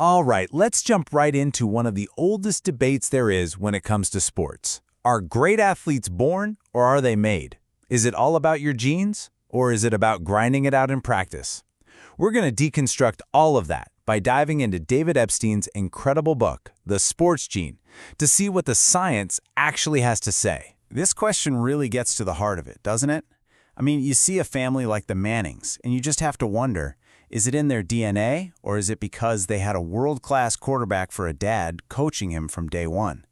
All right, let's jump right into one of the oldest debates there is when it comes to sports. Are great athletes born or are they made? Is it all about your genes or is it about grinding it out in practice? We're going to deconstruct all of that by diving into David Epstein's incredible book, The Sports Gene, to see what the science actually has to say. This question really gets to the heart of it, doesn't it? I mean, you see a family like the Mannings, and you just have to wonder, is it in their DNA, or is it because they had a world-class quarterback for a dad coaching him from day one?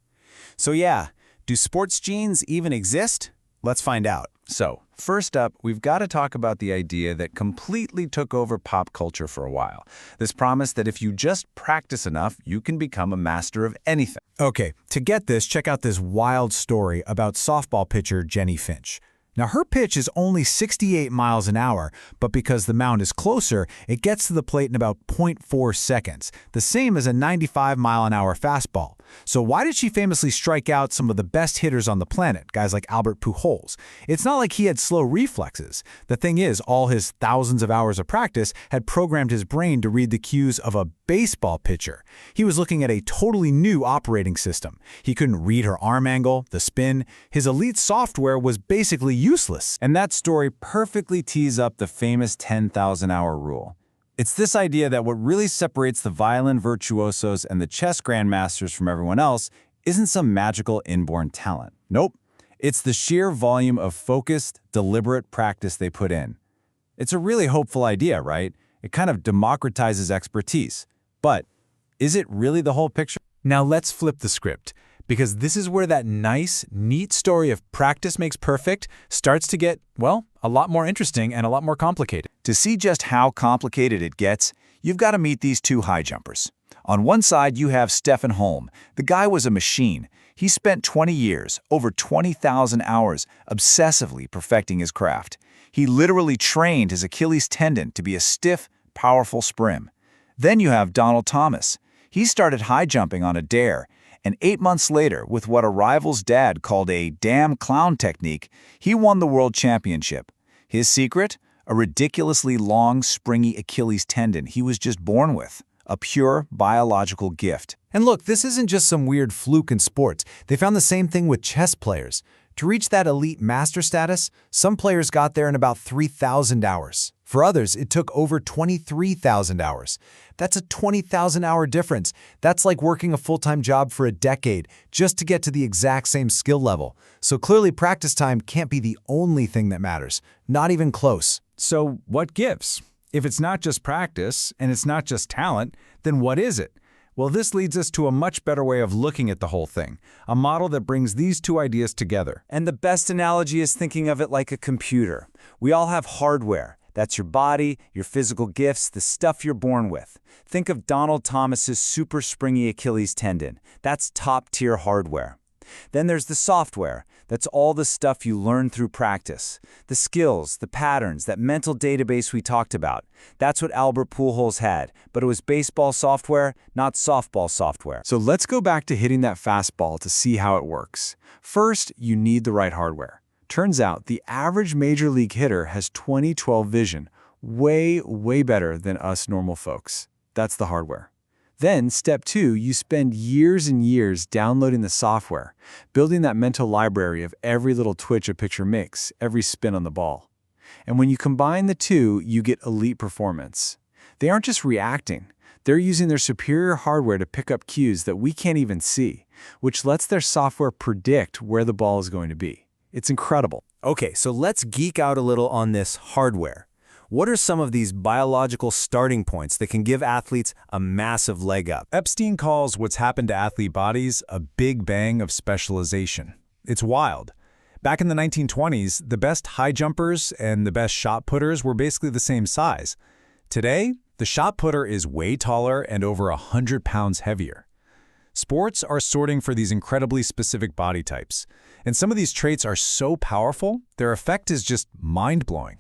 So yeah, do sports genes even exist? Let's find out. So, first up, we've got to talk about the idea that completely took over pop culture for a while. This promise that if you just practice enough, you can become a master of anything. Okay, to get this, check out this wild story about softball pitcher Jenny Finch. Now, her pitch is only 68 miles an hour, but because the mound is closer, it gets to the plate in about 0.4 seconds, the same as a 95-mile-an-hour fastball. So why did she famously strike out some of the best hitters on the planet, guys like Albert Pujols? It's not like he had slow reflexes. The thing is, all his thousands of hours of practice had programmed his brain to read the cues of a baseball pitcher. He was looking at a totally new operating system. He couldn't read her arm angle, the spin. His elite software was basically useless. And that story perfectly tees up the famous 10,000-hour rule. It's this idea that what really separates the violin virtuosos and the chess grandmasters from everyone else isn't some magical inborn talent. Nope. It's the sheer volume of focused, deliberate practice they put in. It's a really hopeful idea, right? It kind of democratizes expertise. But is it really the whole picture? Now let's flip the script, because this is where that nice, neat story of practice makes perfect starts to get, well, a lot more interesting and a lot more complicated. To see just how complicated it gets, you've got to meet these two high jumpers. On one side, you have Stephen Holm. The guy was a machine. He spent 20 years, over 20,000 hours, obsessively perfecting his craft. He literally trained his Achilles tendon to be a stiff, powerful sprim. Then you have Donald Thomas. He started high jumping on a dare, and 8 months later, with what a rival's dad called a damn clown technique, he won the world championship. His secret? A ridiculously long, springy Achilles tendon he was just born with. A pure biological gift. And look, this isn't just some weird fluke in sports. They found the same thing with chess players. To reach that elite master status, some players got there in about 3,000 hours. For others, it took over 23,000 hours. That's a 20,000-hour difference. That's like working a full-time job for a decade just to get to the exact same skill level. So clearly, practice time can't be the only thing that matters. Not even close. So what gives? If it's not just practice and it's not just talent, then what is it? Well, this leads us to a much better way of looking at the whole thing, a model that brings these two ideas together. And the best analogy is thinking of it like a computer. We all have hardware. That's your body, your physical gifts, the stuff you're born with. Think of Donald Thomas's super springy Achilles tendon. That's top-tier hardware. Then there's the software. That's all the stuff you learn through practice. The skills, the patterns, that mental database we talked about. That's what Albert Pujols had, but it was baseball software, not softball software. So let's go back to hitting that fastball to see how it works. First, you need the right hardware. Turns out the average major league hitter has 20/12 vision, way better than us normal folks. That's the hardware. Then, step 2, you spend years and years downloading the software, building that mental library of every little twitch a pitcher makes, every spin on the ball. And when you combine the two, you get elite performance. They aren't just reacting. They're using their superior hardware to pick up cues that we can't even see, which lets their software predict where the ball is going to be. It's incredible. Okay, so let's geek out a little on this hardware. What are some of these biological starting points that can give athletes a massive leg up? Epstein calls what's happened to athlete bodies a big bang of specialization. It's wild. Back in the 1920s, the best high jumpers and the best shot putters were basically the same size. Today, the shot putter is way taller and over 100 pounds heavier. Sports are sorting for these incredibly specific body types, and some of these traits are so powerful, their effect is just mind-blowing.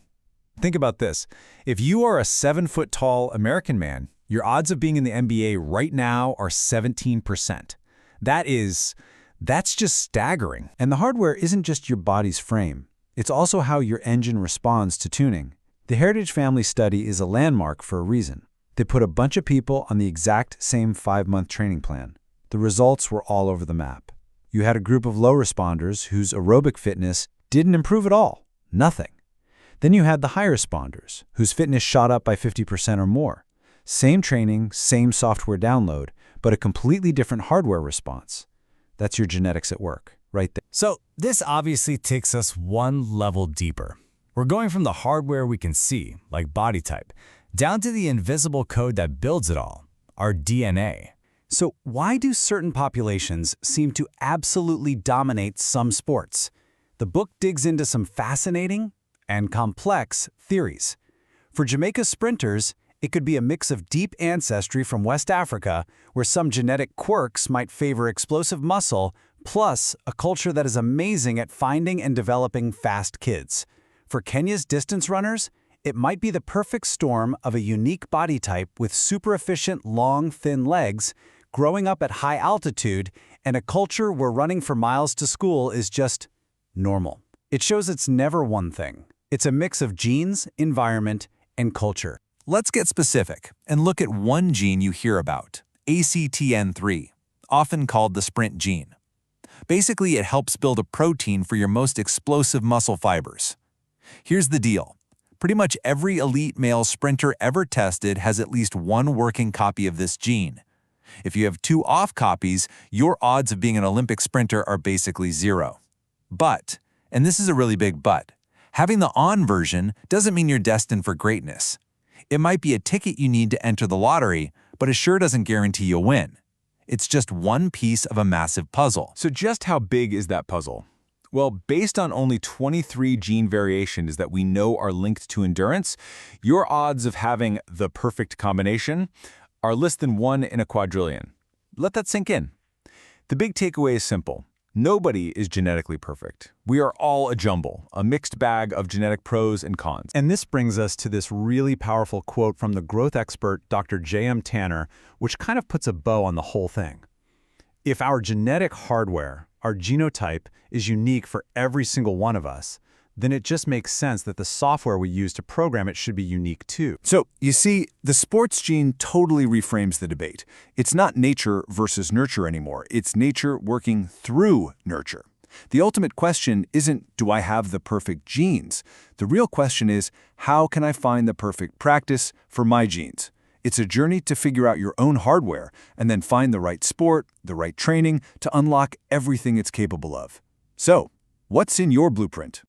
Think about this. If you are a 7-foot-tall American man, your odds of being in the NBA right now are 17%. That's just staggering. And the hardware isn't just your body's frame. It's also how your engine responds to tuning. The Heritage Family Study is a landmark for a reason. They put a bunch of people on the exact same 5-month training plan. The results were all over the map. You had a group of low responders whose aerobic fitness didn't improve at all. Nothing. Then you had the high responders, whose fitness shot up by 50% or more. Same training, same software download, but a completely different hardware response. That's your genetics at work, right there. So this obviously takes us one level deeper. We're going from the hardware we can see, like body type, down to the invisible code that builds it all, our DNA. So why do certain populations seem to absolutely dominate some sports? The book digs into some fascinating and complex theories. For Jamaica sprinters, it could be a mix of deep ancestry from West Africa, where some genetic quirks might favor explosive muscle, plus a culture that is amazing at finding and developing fast kids. For Kenya's distance runners, it might be the perfect storm of a unique body type with super efficient, long, thin legs, growing up at high altitude, and a culture where running for miles to school is just normal. It shows it's never one thing. It's a mix of genes, environment, and culture. Let's get specific and look at one gene you hear about, ACTN3, often called the sprint gene. Basically, it helps build a protein for your most explosive muscle fibers. Here's the deal. Pretty much every elite male sprinter ever tested has at least one working copy of this gene. If you have 2 off copies, your odds of being an Olympic sprinter are basically 0. But, and this is a really big but, having the on version doesn't mean you're destined for greatness. It might be a ticket you need to enter the lottery, but it sure doesn't guarantee you'll win. It's just one piece of a massive puzzle. So just how big is that puzzle? Well, based on only 23 gene variations that we know are linked to endurance, your odds of having the perfect combination are less than 1 in a quadrillion. Let that sink in. The big takeaway is simple. Nobody is genetically perfect. We are all a jumble, a mixed bag of genetic pros and cons. And this brings us to this really powerful quote from the growth expert Dr. J.M. Tanner, which kind of puts a bow on the whole thing. If our genetic hardware, our genotype, is unique for every single one of us, then it just makes sense that the software we use to program it should be unique too. So, you see, the sports gene totally reframes the debate. It's not nature versus nurture anymore. It's nature working through nurture. The ultimate question isn't, do I have the perfect genes? The real question is, how can I find the perfect practice for my genes? It's a journey to figure out your own hardware and then find the right sport, the right training to unlock everything it's capable of. So, what's in your blueprint?